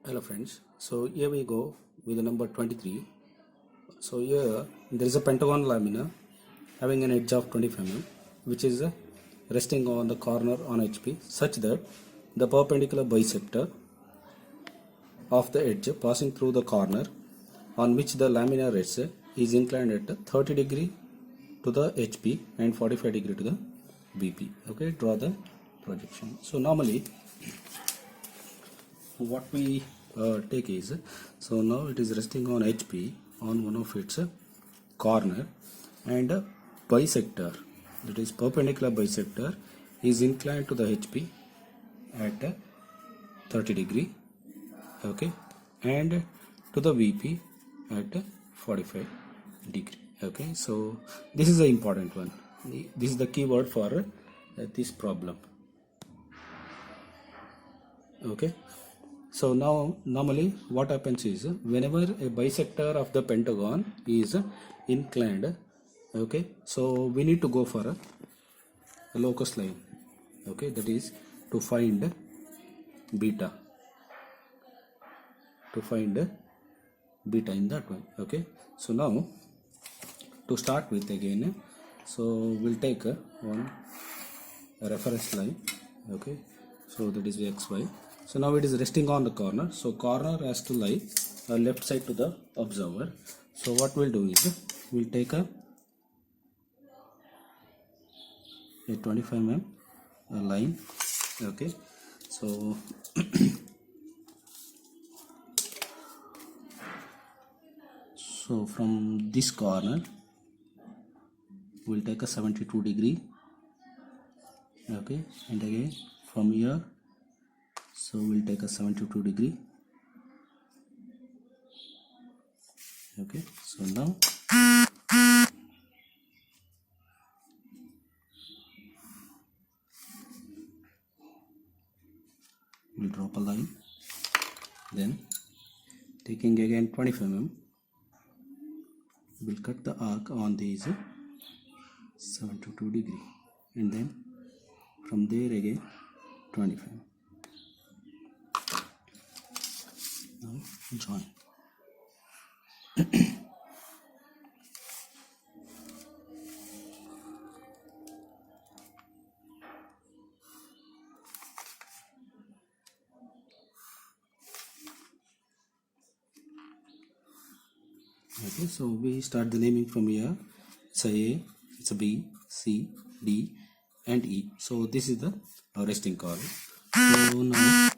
Hello friends, so here we go with the number 23. So here there is a pentagon lamina having an edge of 25 mm which is resting on the corner on HP such that the perpendicular bisector of the edge passing through the corner on which the lamina rests is inclined at 30 degree to the HP and 45 degree to the VP. Okay, draw the projection. So normally what we take is, so now it is resting on HP on one of its corner, and a bisector, that is perpendicular bisector, is inclined to the HP at 30 degree, okay, and to the VP at 45 degree. Okay, so this is the important one. This is the keyword for this problem. Okay, so now normally what happens is, whenever a bisector of the pentagon is inclined, okay, so we need to go for a locus line, okay, that is to find beta, in that one. Okay, so now to start with again, so we'll take one reference line, okay, so that is XY. So now it is resting on the corner, so corner has to lie left side to the observer. So what we'll do is, we'll take a 25 mm line, okay, so so from this corner we'll take a 72 degree, okay, and again from here, so we'll take a 72 degree, okay. So now we'll drop a line, then taking again 25 mm, we'll cut the arc on these 72 degree, and then from there again 25. Now join. Okay, so we start the naming from here. It's a A, it's a B, C, D, and E. So this is the resting column. So now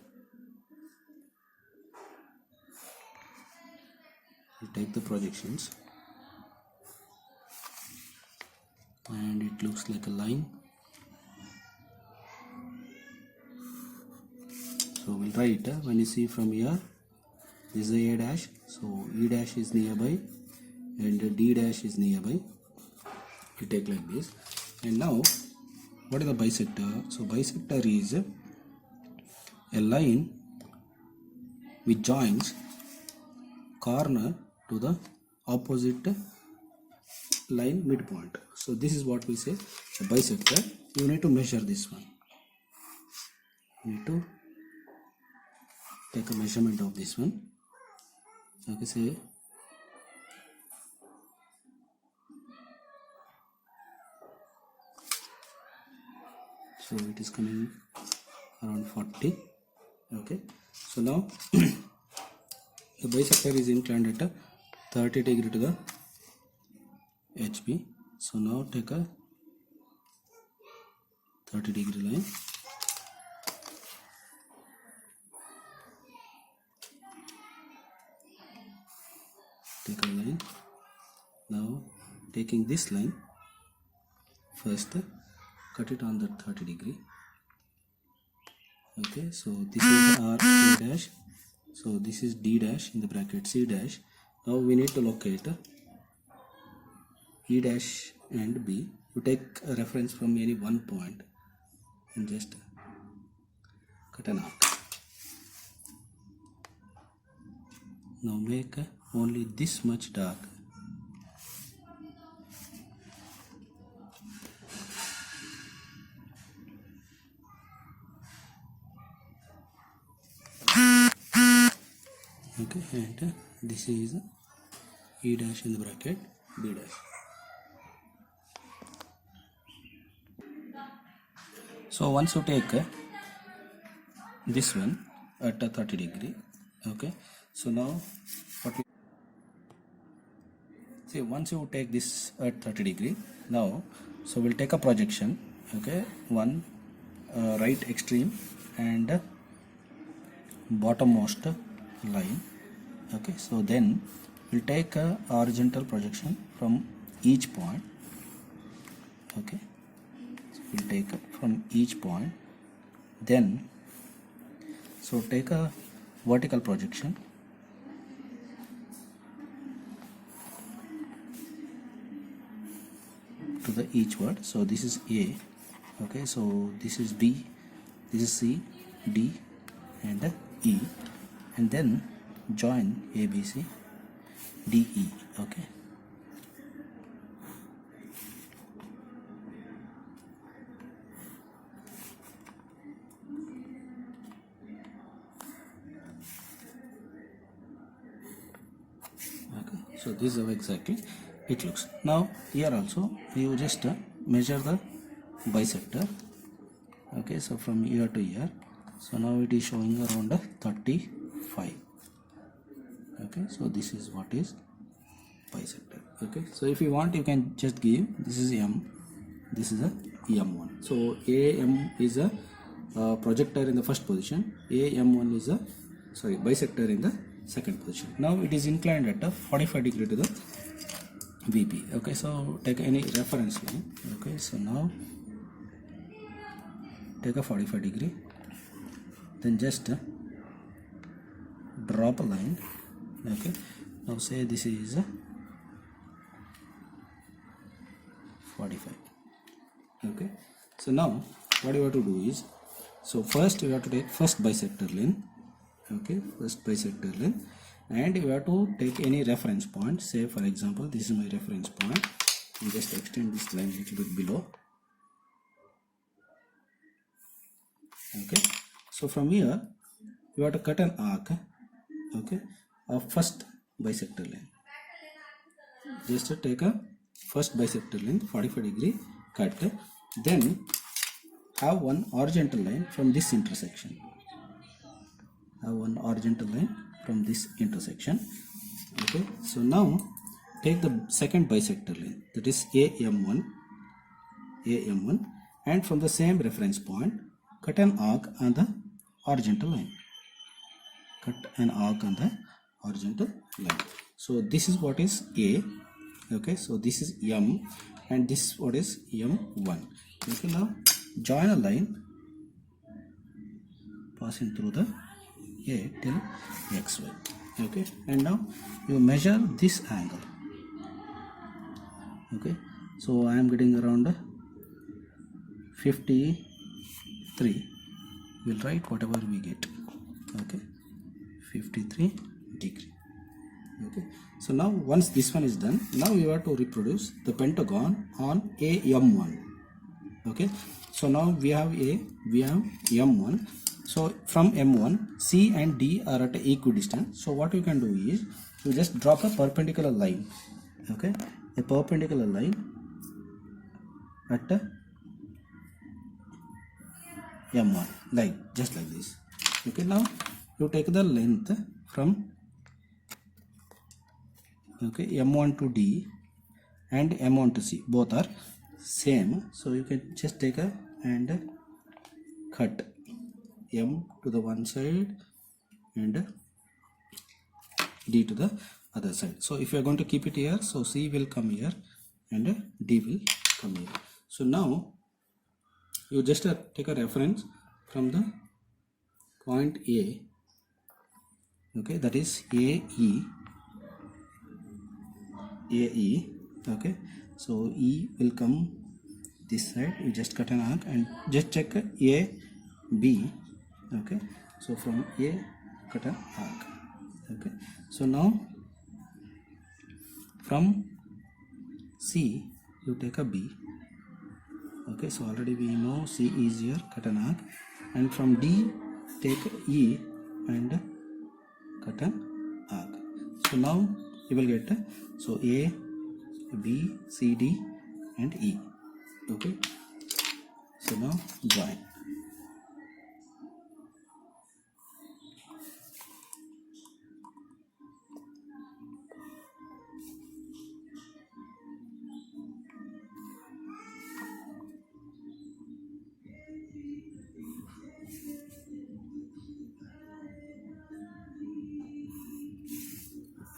we take the projections, and it looks like a line. So we'll write when you see from here, this is the A dash, so E dash is nearby and D dash is nearby. We take like this. And now what is the bisector? So bisector is a line which joins corner to the opposite line midpoint. So this is what we say a bisector. You need to measure this one. You need to take a measurement of this one. Okay, say so it is coming around 40. Okay, so now the bisector is inclined at 30 degree to the HP. So now take a 30 degree line, take a line. Now taking this line, first cut it on the 30 degree. Okay, so this is the R A dash, so this is D dash in the bracket C dash. Now we need to locate E dash and B. You take a reference from any one point and just cut an arc. Now make only this much dark. Okay, and this is E dash in the bracket B dash. So once you take this one at a 30 degree, okay, so now what we see, once you take this at 30 degree, now so we'll take a projection, okay, one right extreme and bottommost line, okay, so then we'll take a horizontal projection from each point, okay, so we'll take it from each point, then so take a vertical projection to the each word. So this is A, okay, so this is B, this is C, D and E, and then join A, B, C, D, E, okay. Okay, so this is how exactly it looks. Now here also you just measure the bisector, okay, so from here to here, so now it is showing around 35, okay, so this is what is bisector, okay. So if you want, you can just give this is M, this is a M1, so AM is a projector in the first position, AM1 is a bisector in the second position. Now it is inclined at a 45 degree to the VP, okay, so take any reference line, okay, so now take a 45 degree, then just drop a line, okay, now say this is 45, okay. So now what you have to do is, so first you have to take first bisector line, okay, first bisector line, and you have to take any reference point, say for example this is my reference point, and just extend this line a little bit below, okay. So from here you have to cut an arc, okay, of first bisector line, just to take a first bisector line 45 degree cut, then have one horizontal line from this intersection, okay. So now take the second bisector line, that is AM1, and from the same reference point cut an arc on the horizontal line, so this is what is A, okay, so this is M and this what is M1, okay. Now join a line passing through the A till XY, okay, and now you measure this angle, okay, so I am getting around 53, we'll write whatever we get, okay, 53 degree, okay. So now once this one is done, now you have to reproduce the pentagon on AM1, okay. So now we have M1, so from M1 C and D are at equidistant, so what you can do is you just drop a perpendicular line, okay, a perpendicular line at M1, like just like this, okay. Now you take the length from, okay, M1 to D and M1 to C, both are same, so you can just take a and cut M to the one side and D to the other side. So if you are going to keep it here, so C will come here and D will come here. So now you just take a reference from the point A, okay, that is AE, okay, so E will come this side, you just cut an arc and just check A, B, okay, so from A cut an arc, okay. So now from C you take a B, okay, so already we know C is here, cut an arc, and from D take E and cut an arc. So now you will get so A, B, C, D and E. Okay, so now join.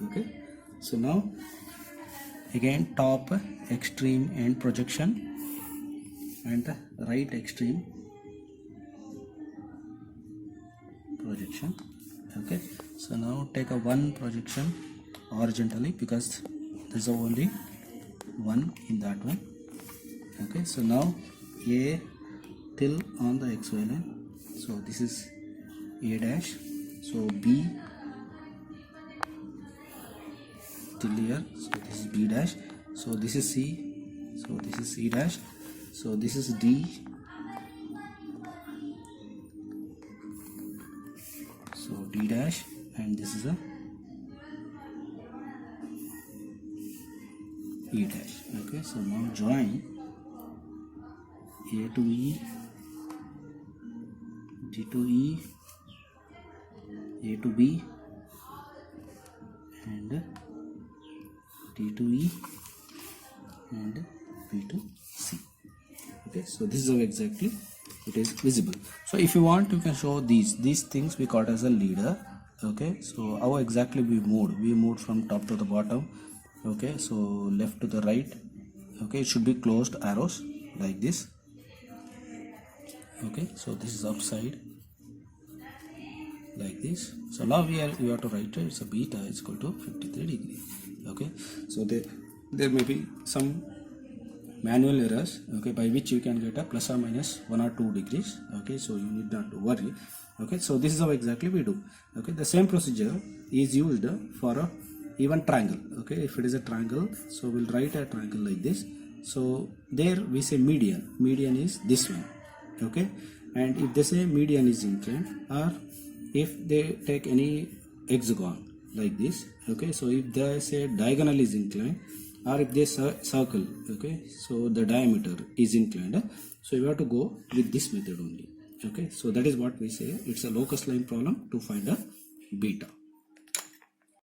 Okay, so now again top extreme end projection and the right extreme projection. Okay, so now take a one projection horizontally because there's only one in that one. Okay, so now A till on the XY line, so this is A dash, so B till here, so this is B dash, so this is C, so this is C dash, so this is D, so D dash, and this is a E dash. Okay, so now join A to E, D to E, A to B and D to E and B to C. Okay, so this is how exactly it is visible. So if you want, you can show these things we call as a leader. Okay, so how exactly we moved from top to the bottom. Okay, so left to the right. Okay, it should be closed arrows like this. Okay, so this is upside like this. So now we have to write it's a beta is equal to 53 degree. Okay, so there may be some manual errors, okay, by which you can get a plus or minus 1 or 2 degrees. Okay, so you need not to worry. Okay, so this is how exactly we do. Okay, the same procedure is used for a even triangle. Okay, if it is a triangle, so we'll write a triangle like this. So there we say median is this one. Okay, and if they say median is inclined, or if they take any hexagon like this. Okay, so if they say diagonal is inclined, or if they circle, okay, so the diameter is inclined, so you have to go with this method only. Okay, so that is what we say, it's a locus line problem to find a beta.